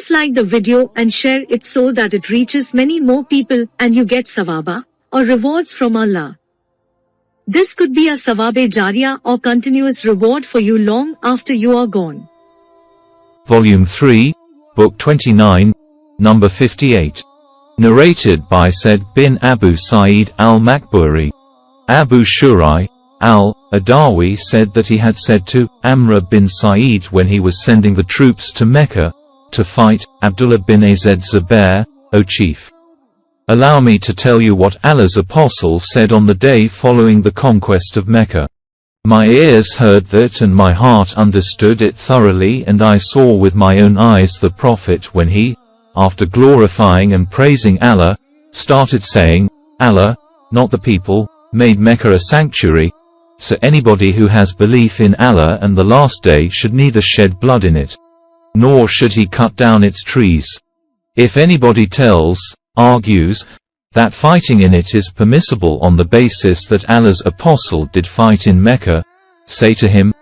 Please like the video and share it so that it reaches many more people and you get sawaba, or rewards from Allah. This could be a sawabe jariyah or continuous reward for you long after you are gone. Volume 3, Book 29, Number 58. Narrated by Said bin Abu Sa'id al-Makburi. Abu Shuraih al-Adawi said that he had said to Amr bin Sa'id when he was sending the troops to Mecca to fight Abdullah bin Azad Zubair, O chief, allow me to tell you what Allah's apostle said on the day following the conquest of Mecca. My ears heard that and my heart understood it thoroughly, and I saw with my own eyes the Prophet when he, after glorifying and praising Allah, started saying, Allah, not the people, made Mecca a sanctuary, so anybody who has belief in Allah and the last day should neither shed blood in it, nor should he cut down its trees. If anybody argues, that fighting in it is permissible on the basis that Allah's apostle did fight in Mecca, say to him,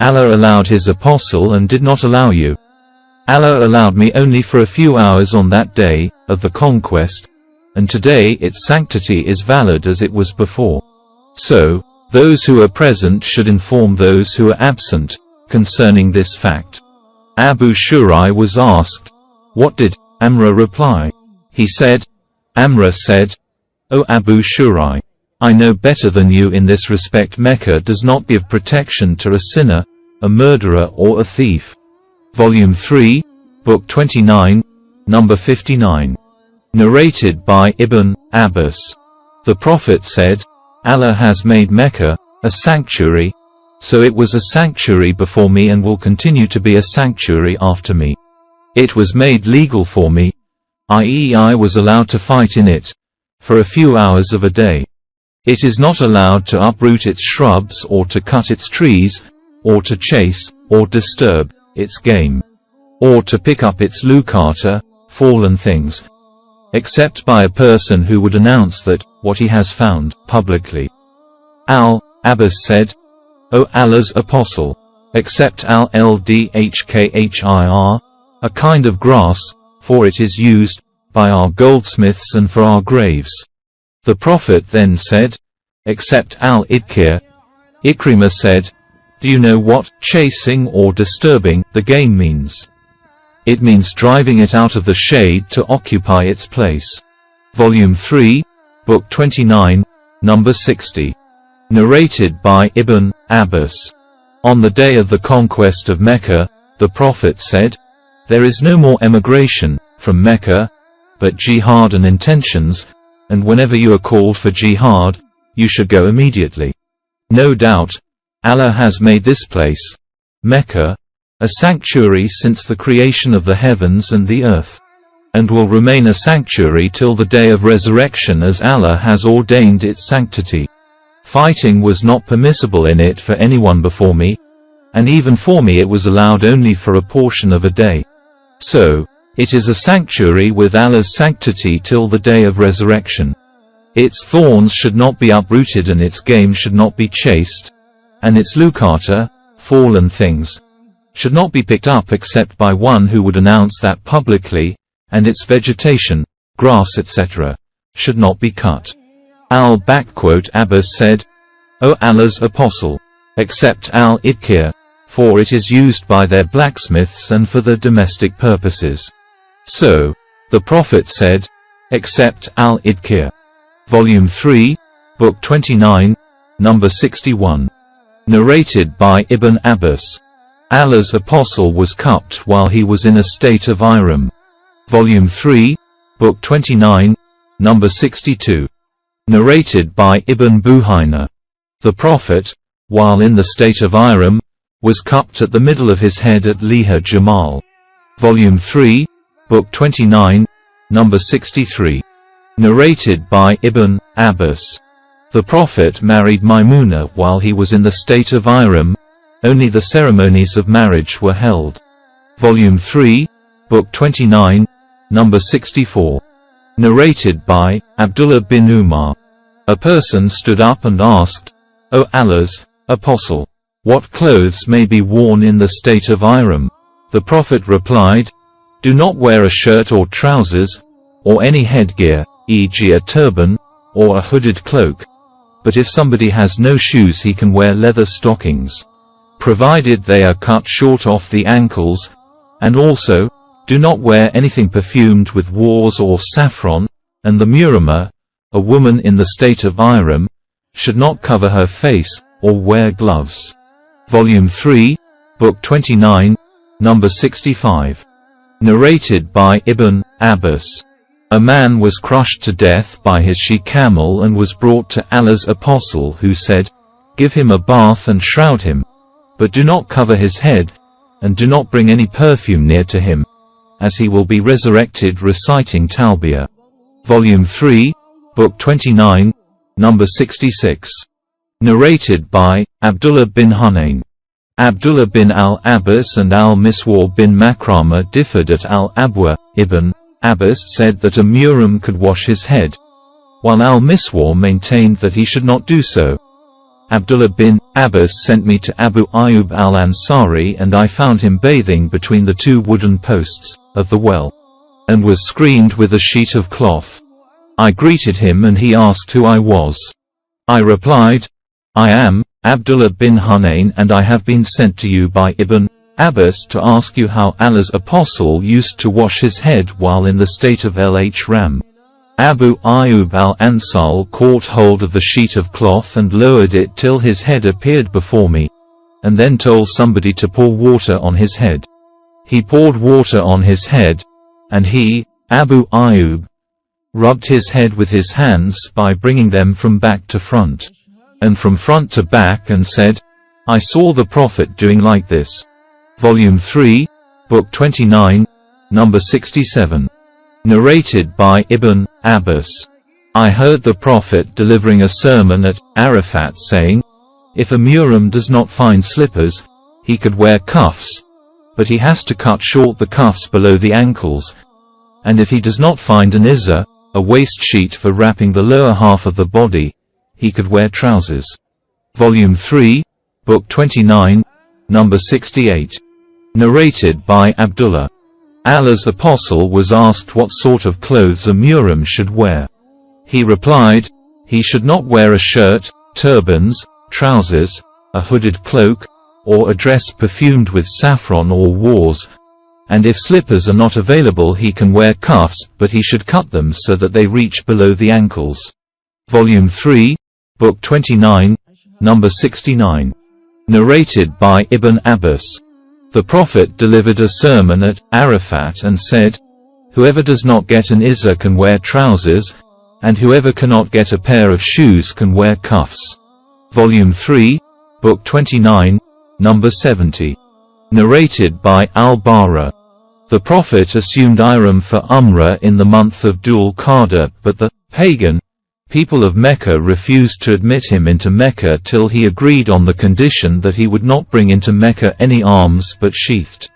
Allah allowed his apostle and did not allow you. Allah allowed me only for a few hours on that day of the conquest, and today its sanctity is valid as it was before. So, those who are present should inform those who are absent concerning this fact. Abu Shuraih was asked, what did Amr reply? He said, Amr said, O Abu Shuraih, I know better than you in this respect. Mecca does not give protection to a sinner, a murderer or a thief. Volume 3, Book 29, Number 59. Narrated by Ibn Abbas. The Prophet said, Allah has made Mecca a sanctuary, so it was a sanctuary before me and will continue to be a sanctuary after me. It was made legal for me, i.e. I was allowed to fight in it, for a few hours of a day. It is not allowed to uproot its shrubs or to cut its trees, or to chase, or disturb, its game, or to pick up its lucata, fallen things, except by a person who would announce that, what he has found, publicly. Al-Abbas said, O Allah's apostle, accept al-ldhkhir, a kind of grass, for it is used by our goldsmiths and for our graves. The Prophet then said, accept al-idkir. Ikrimah said, do you know what chasing or disturbing the game means? It means driving it out of the shade to occupy its place. Volume 3, Book 29, Number 60. Narrated by Ibn Abbas. On the day of the conquest of Mecca, the Prophet said, there is no more emigration from Mecca, but jihad and intentions, and whenever you are called for jihad, you should go immediately. No doubt, Allah has made this place, Mecca, a sanctuary since the creation of the heavens and the earth, and will remain a sanctuary till the day of resurrection as Allah has ordained its sanctity. Fighting was not permissible in it for anyone before me, and even for me it was allowed only for a portion of a day. So, it is a sanctuary with Allah's sanctity till the day of resurrection. Its thorns should not be uprooted and its game should not be chased, and its lucata, fallen things, should not be picked up except by one who would announce that publicly, and its vegetation, grass etc., should not be cut. Al-Abbas said, O Allah's apostle, accept al-idkir, for it is used by their blacksmiths and for their domestic purposes. So, the Prophet said, accept al-idkir. Volume 3, Book 29, Number 61. Narrated by Ibn Abbas. Allah's apostle was cupped while he was in a state of ihram. Volume 3, Book 29, Number 62. Narrated by Ibn Buhayna. The Prophet, while in the state of ihram, was cupped at the middle of his head at Liha Jamal. Volume 3, Book 29, Number 63. Narrated by Ibn Abbas. The Prophet married Maimuna while he was in the state of ihram, only the ceremonies of marriage were held. Volume 3, Book 29, Number 64. Narrated by Abdullah bin Umar. A person stood up and asked, O Allah's apostle, what clothes may be worn in the state of ihram? The Prophet replied, Do not wear a shirt or trousers, or any headgear, e.g. a turban, or a hooded cloak. But if somebody has no shoes he can wear leather stockings, provided they are cut short off the ankles. And also, do not wear anything perfumed with wars or saffron, and the Muhrima, a woman in the state of ihram, should not cover her face, or wear gloves. Volume 3, Book 29, Number 65. Narrated by Ibn Abbas. A man was crushed to death by his she-camel and was brought to Allah's apostle, who said, "Give him a bath and shroud him, but do not cover his head, and do not bring any perfume near to him, as he will be resurrected reciting Talbiyah." Volume 3, Book 29, Number 66. Narrated by Abdullah bin Hunayn. Abdullah bin al-Abbas and al-Miswar bin Makrama differed at al-Abwa. Ibn Abbas said that a muhrim could wash his head, while al-Miswar maintained that he should not do so. Abdullah bin Abbas sent me to Abu Ayyub al-Ansari, and I found him bathing between the two wooden posts of the well, and was screened with a sheet of cloth. I greeted him and he asked who I was. I replied, "I am Abdullah bin Hunayn, and I have been sent to you by Ibn Abbas to ask you how Allah's apostle used to wash his head while in the state of al-ihram." Abu Ayyub al-Ansari caught hold of the sheet of cloth and lowered it till his head appeared before me, and then told somebody to pour water on his head. He poured water on his head, and he, Abu Ayyub, rubbed his head with his hands by bringing them from back to front, and from front to back, and said, "I saw the Prophet doing like this." Volume 3, Book 29, Number 67. Narrated by Ibn Abbas. I heard the Prophet delivering a sermon at Arafat saying, "If a muhrim does not find slippers, he could wear cuffs, but he has to cut short the cuffs below the ankles. And if he does not find an izar, a waist sheet for wrapping the lower half of the body, he could wear trousers." Volume 3, Book 29, Number 68. Narrated by Abdullah. Allah's apostle was asked what sort of clothes a muhrim should wear. He replied, he should not wear a shirt, turbans, trousers, a hooded cloak, or a dress perfumed with saffron or wars. And if slippers are not available he can wear cuffs, but he should cut them so that they reach below the ankles. Volume 3, Book 29, Number 69. Narrated by Ibn Abbas. The Prophet delivered a sermon at Arafat and said, "Whoever does not get an izar can wear trousers, and whoever cannot get a pair of shoes can wear cuffs." Volume 3, Book 29, Number 70. Narrated by Al-Bara. The Prophet assumed ihram for Umrah in the month of Dhul Qa'dah, but the pagan people of Mecca refused to admit him into Mecca till he agreed on the condition that he would not bring into Mecca any arms but sheathed